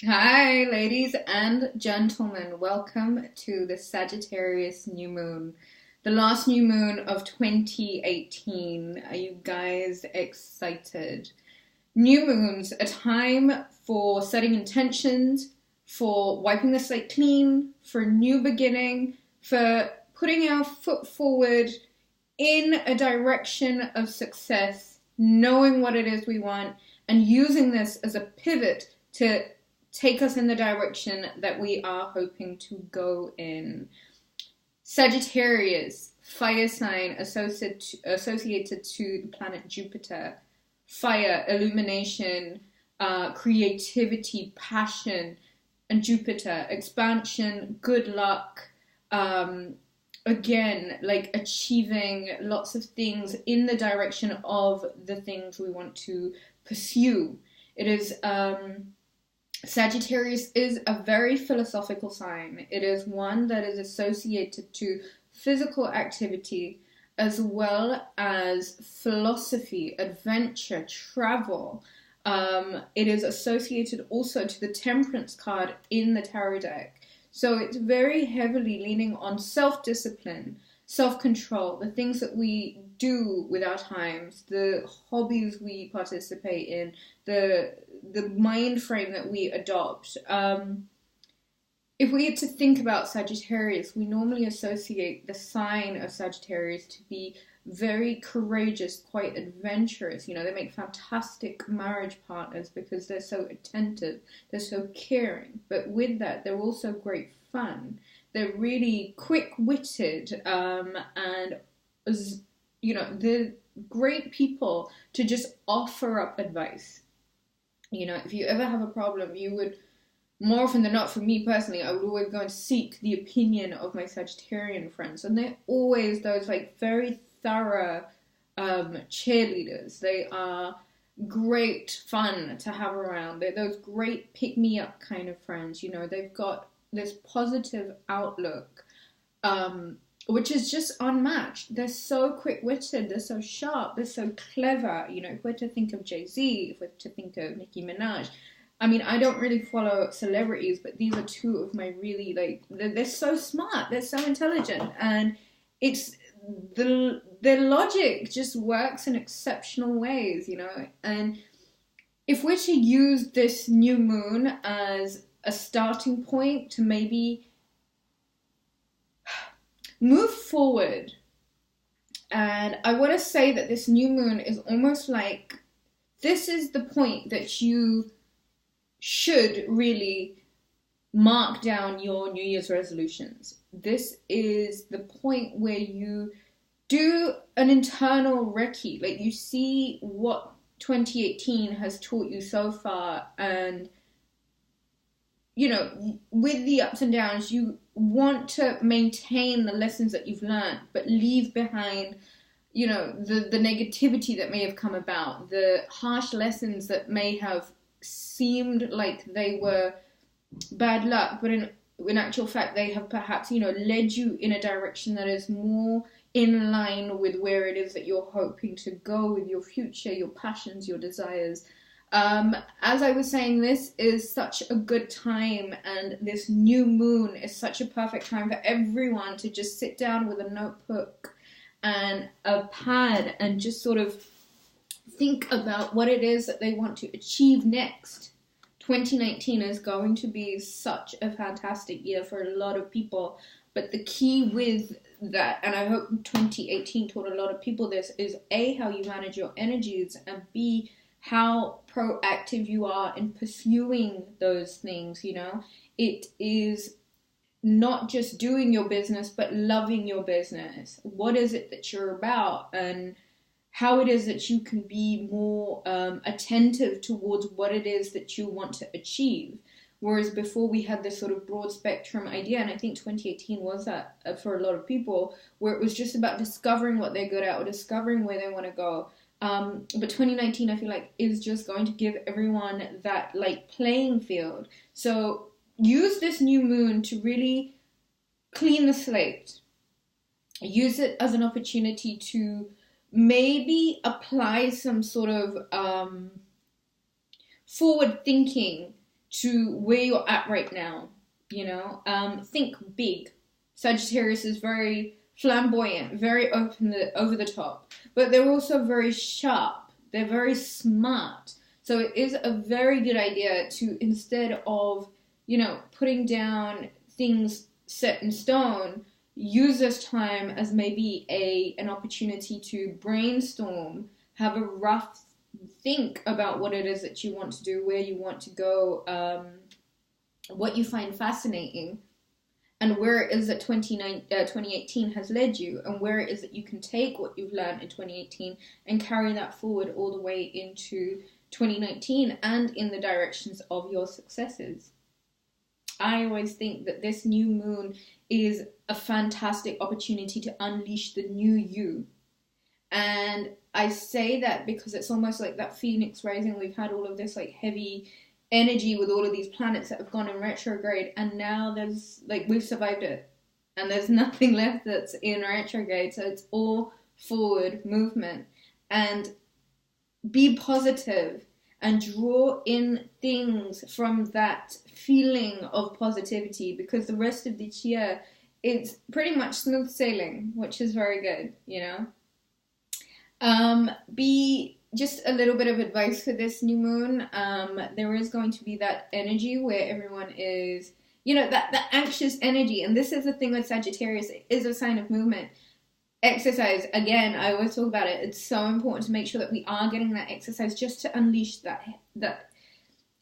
Hi, ladies and gentlemen. Welcome to the Sagittarius new moon, the last new moon of 2018. Are you guys excited? New moons, a time for setting intentions, for wiping the slate clean, for new beginning, for putting our foot forward in a direction of success, knowing what it is we want, and using this as a pivot to take us in the direction that we are hoping to go in. Sagittarius, fire sign associated to the planet Jupiter. Fire, illumination, creativity, passion, and Jupiter, expansion, good luck, again, like achieving lots of things in the direction of the things we want to pursue. It is Sagittarius is a very philosophical sign. It is one that is associated to physical activity as well as philosophy, adventure, travel. It is associated also to the Temperance card in the tarot deck. So it's very heavily leaning on self-discipline, self-control, the things that we do with our times, the hobbies we participate in, the mind frame that we adopt. If we get to think about Sagittarius, we normally associate the sign of Sagittarius to be very courageous, quite adventurous. You know, they make fantastic marriage partners because they're so attentive, they're so caring. But with that, they're also great fun. They're really quick-witted, and you know, they're great people to just offer up advice. You know, if you ever have a problem, you would, more often than not, for me personally, I would always go and seek the opinion of my Sagittarian friends. And they're always those like very thorough cheerleaders. They are great fun to have around. They're those great pick-me-up kind of friends. You know, they've got this positive outlook, which is just unmatched. They're so quick-witted, they're so sharp, they're so clever. You know, if we're to think of Jay-Z, if we're to think of Nicki Minaj, I mean, I don't really follow celebrities, but these are two of my really, like, they're so smart, they're so intelligent, and it's, their logic just works in exceptional ways, you know. And if we're to use this new moon as a starting point to maybe move forward, and I want to say that this new moon is almost like, this is the point that you should really mark down your New Year's resolutions. This is the point where you do an internal recce, like you see what 2018 has taught you so far, and you know, with the ups and downs, you want to maintain the lessons that you've learned, but leave behind, you know, the negativity that may have come about, the harsh lessons that may have seemed like they were bad luck, but in actual fact, they have perhaps, you know, led you in a direction that is more in line with where it is that you're hoping to go with your future, your passions, your desires. As I was saying, this is such a good time, and this new moon is such a perfect time for everyone to just sit down with a notebook and a pad and just sort of think about what it is that they want to achieve next. 2019 is going to be such a fantastic year for a lot of people, but the key with that, and I hope 2018 taught a lot of people this, is A, how you manage your energies, and B, how proactive you are in pursuing those things. You know, it is not just doing your business, but loving your business. What is it that you're about, and how it is that you can be more attentive towards what it is that you want to achieve. Whereas before we had this sort of broad spectrum idea, and I think 2018 was that for a lot of people, where it was just about discovering what they're good at or discovering where they want to go. But 2019, I feel like, is just going to give everyone that like playing field. So use this new moon to really clean the slate. Use it as an opportunity to maybe apply some sort of forward thinking to where you're at right now, you know. Think big. Sagittarius is very flamboyant, very over the top, but they're also very sharp. They're very smart. So it is a very good idea to, instead of, you know, putting down things set in stone, use this time as maybe an opportunity to brainstorm, have a rough think about what it is that you want to do, where you want to go, what you find fascinating, and where it is that 2018 has led you, and where it is that you can take what you've learned in 2018 and carry that forward all the way into 2019 and in the directions of your successes. I always think that this new moon is a fantastic opportunity to unleash the new you. And I say that because it's almost like that Phoenix rising. We've had all of this like heavy energy with all of these planets that have gone in retrograde, and now there's like, we've survived it and there's nothing left that's in retrograde. So it's all forward movement, and be positive and draw in things from that feeling of positivity, because the rest of this year it's pretty much smooth sailing, which is very good, you know. Be just a little bit of advice for this new moon. There is going to be that energy where everyone is, you know, that anxious energy. And this is the thing with Sagittarius, it is a sign of movement. Exercise, again, I always talk about it. It's so important to make sure that we are getting that exercise just to unleash that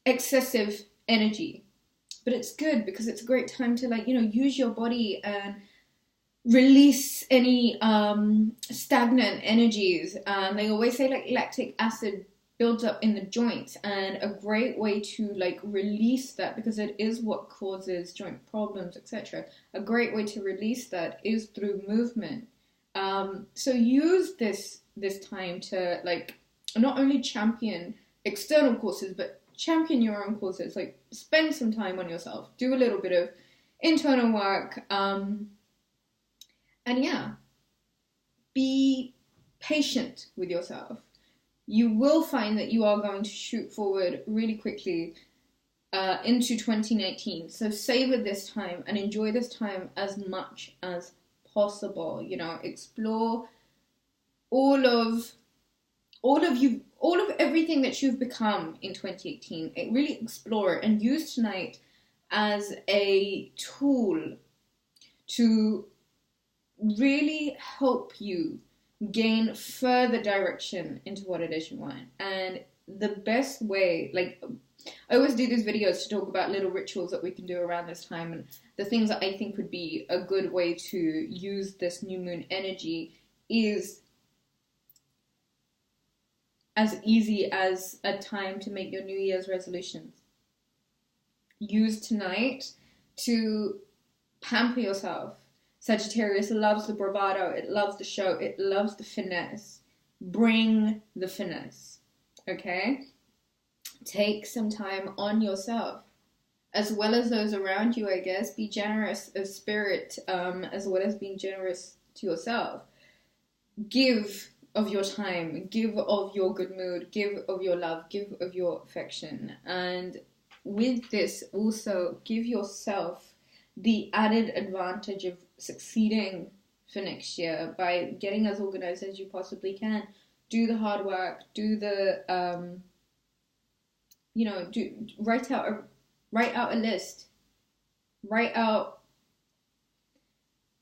excessive energy. But it's good because it's a great time to, like, you know, use your body and release any stagnant energies. They always say like lactic acid builds up in the joints, and a great way to like release that, because it is what causes joint problems, etc. A great way to release that is through movement. So use this time to like not only champion external courses, but champion your own courses. Like, spend some time on yourself, do a little bit of internal work, and yeah, be patient with yourself. You will find that you are going to shoot forward really quickly into 2019. So savor this time and enjoy this time as much as possible. You know, explore all of everything that you've become in 2018. Really explore it and use tonight as a tool to really help you gain further direction into what it is you want. And the best way, like, I always do these videos to talk about little rituals that we can do around this time, and the things that I think would be a good way to use this new moon energy is as easy as a time to make your New Year's resolutions. Use tonight to pamper yourself. Sagittarius loves the bravado, it loves the show, it loves the finesse. Bring the finesse, okay? Take some time on yourself, as well as those around you, I guess. Be generous of spirit, as well as being generous to yourself. Give of your time, give of your good mood, give of your love, give of your affection. And with this, also give yourself the added advantage of succeeding for next year by getting as organized as you possibly can. Do the hard work, do the write out a list. Write out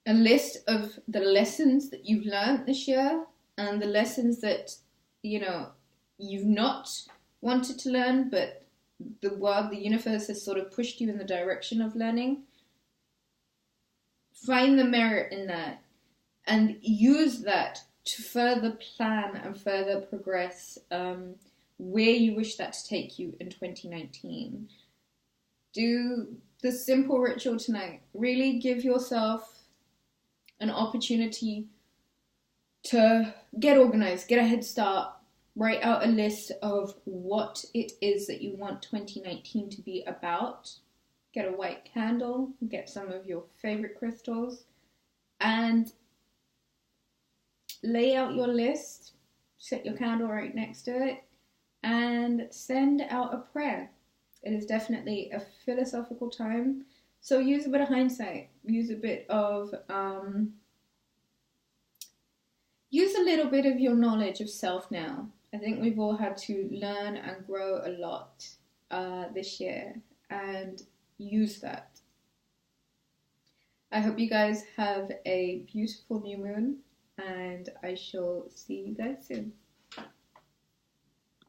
a list of the lessons that you've learned this year and the lessons that, you know, you've not wanted to learn, but the world, the universe has sort of pushed you in the direction of learning. Find the merit in that and use that to further plan and further progress where you wish that to take you in 2019. Do the simple ritual tonight. Really give yourself an opportunity to get organized, get a head start, write out a list of what it is that you want 2019 to be about. Get a white candle, get some of your favorite crystals, and lay out your list, set your candle right next to it, and send out a prayer. It is definitely a philosophical time. So use a bit of hindsight. Use a little bit of your knowledge of self now. I think we've all had to learn and grow a lot this year, and use that. I hope you guys have a beautiful new moon, and I shall see you guys soon.